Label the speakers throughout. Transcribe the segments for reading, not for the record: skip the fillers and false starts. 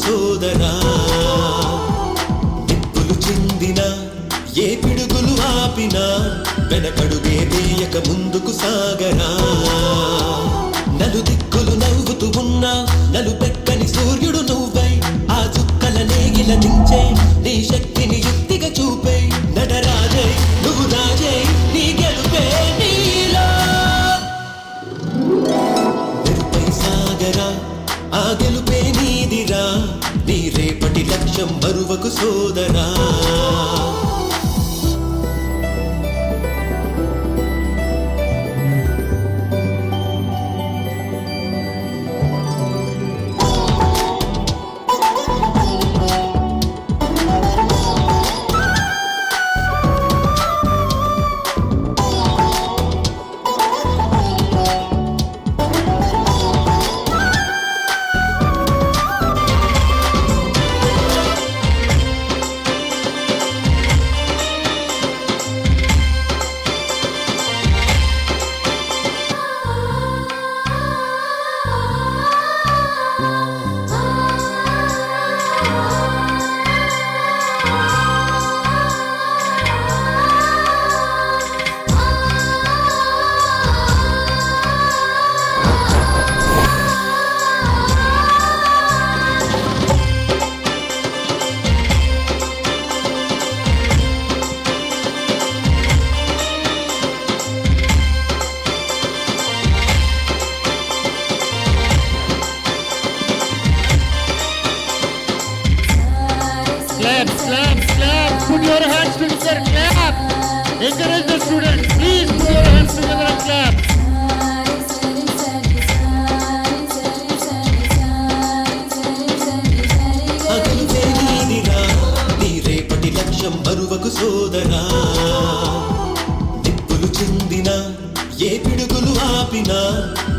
Speaker 1: సోదరా నిప్పులు చిందిన ఏ పిడుగులు ఆపినా వెనకడుగే వేయక ముందుకు సాగరా నలు దిక్కులు నవ్వుతూ ఉన్నా నలుపెక్కని సూర్యుడు నువ్వై ఆ చుక్కల నేగిల దించే నీ శక్తిని యుక్తిగా చూపే నటరాజై నువ్వు రాజై నీ గెలుపే నీలో నిరుపై సాగరా ఆ గెలుపే నీదిరా నీ రేపటి లక్ష్యం మరువకు సోదరా
Speaker 2: Clap, clap, clap. Put your hands together, clap. Encourage the students. Please put your hands together and clap.
Speaker 1: అగలుపే నీదిరా నీ రేపటి లక్ష్యం మరువకు సోదరా నిప్పులు చిందిన ఏ పిడుగులు ఆపినా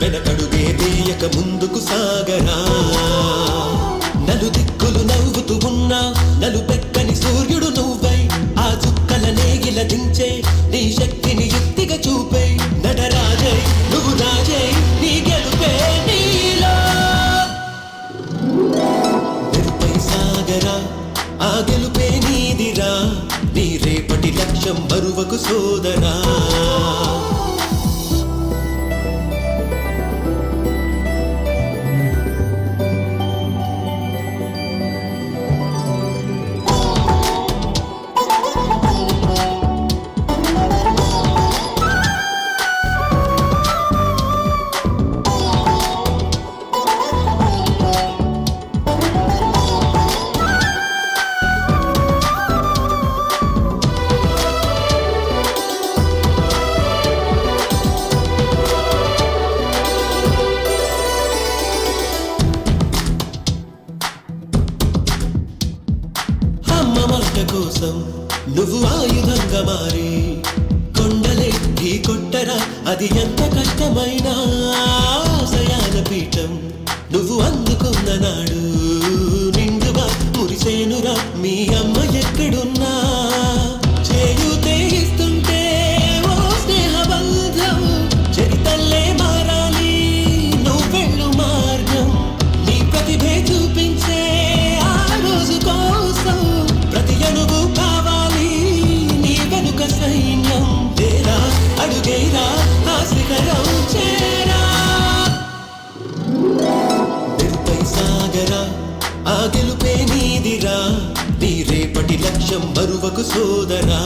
Speaker 1: వెనకడుగే వేయక ముందుకు సాగరా నలు దిక్కులు నవ్వుతూ ఉన్నా నలుపెక్కని సూర్యుడు నువ్వై ఆ చుక్కల నేగిల దించే నీ శక్తిని యుక్తిగా చూపే నటరాజై నువ్వు రాజై నీ గెలుపే నీలో నిరుపై సాగరా ఆ గెలుపే నీదిరా నీ రేపటి లక్ష్యం మరువకు సోదరా కోసం నువ్వు ఆయుధంగా మారి కొండలే ఢీ కొట్టరా అది ఎంత కష్టమైనా ఆశయాల పీఠం నువ్వు అందుకున్న నాడు నిండుగా మురిసేనురా మీ అమ్మ ఎక్కడున్నా చేయుతే ఇస్తుంటే ఓ స్నేహ బంధం చరితల్లే మారాలి నువ్వెళ్ళు మార్గం నీ ప్రతిభే చూపించే ఆ రోజు కోసం ప్రతి అణువు కావాలి నీ వెనుక సైన్యం తేరా అడుగేరా ఆ శిఖరం చేరా నిరుపై సాగరా ఆ గెలుపే నీదిరా నీ రేపటి లక్ష్యం మరువకు సోదరా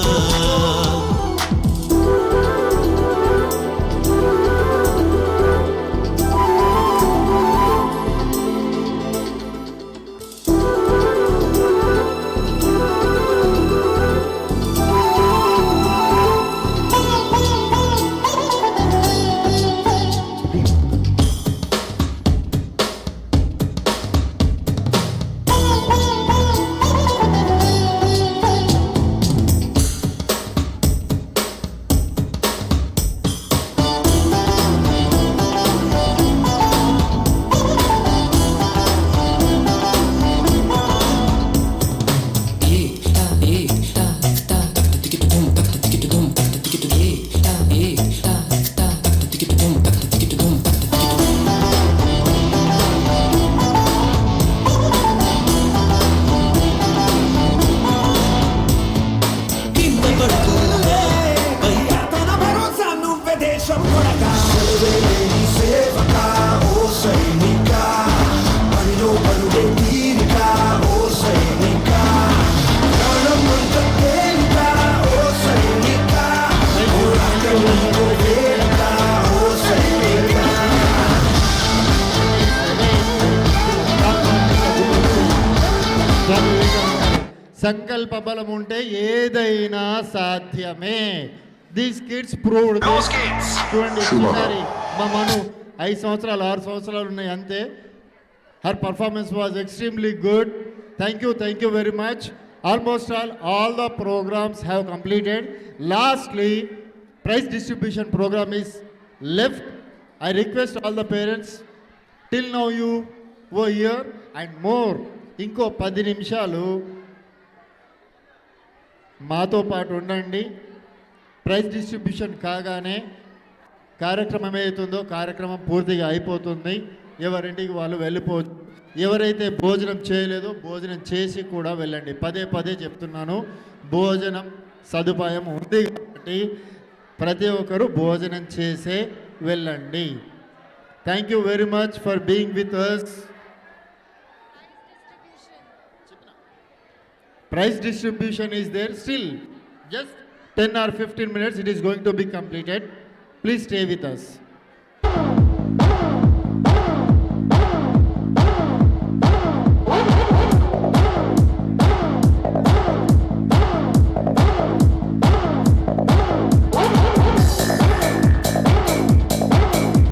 Speaker 2: సంకల్ప బలం ఉంటే ఏదైనా సాధ్యమే. These kids proved. చూడండి ఈసారి మా మను 5 సంవత్సరాలు 6 సంవత్సరాలు ఉన్నాయి అంతే. Her performance was extremely good. Thank you very much. Almost all the programmes have completed. Lastly prize distribution programme is left. I request all the parents, till now you were here and more. ఇంకో 10 నిమిషాలు మాతో పాటు ఉండండి. Prize distribution కాగానే కార్యక్రమం ఏదైతుందో కార్యక్రమం పూర్తిగా అయిపోతుంది. ఎవరింటికి వాళ్ళు వెళ్ళిపోవచ్చు. ఎవరైతే భోజనం చేయలేదో భోజనం చేసి కూడా వెళ్ళండి. పదే చెప్తున్నాను, భోజనం సదుపాయం ఉంది కాబట్టి ప్రతి ఒక్కరు భోజనం చేసే వెళ్ళండి. Thank you very much for being with us. Prize distribution is there still. Just 10 or 15 minutes it is going to be completed. Please stay with us.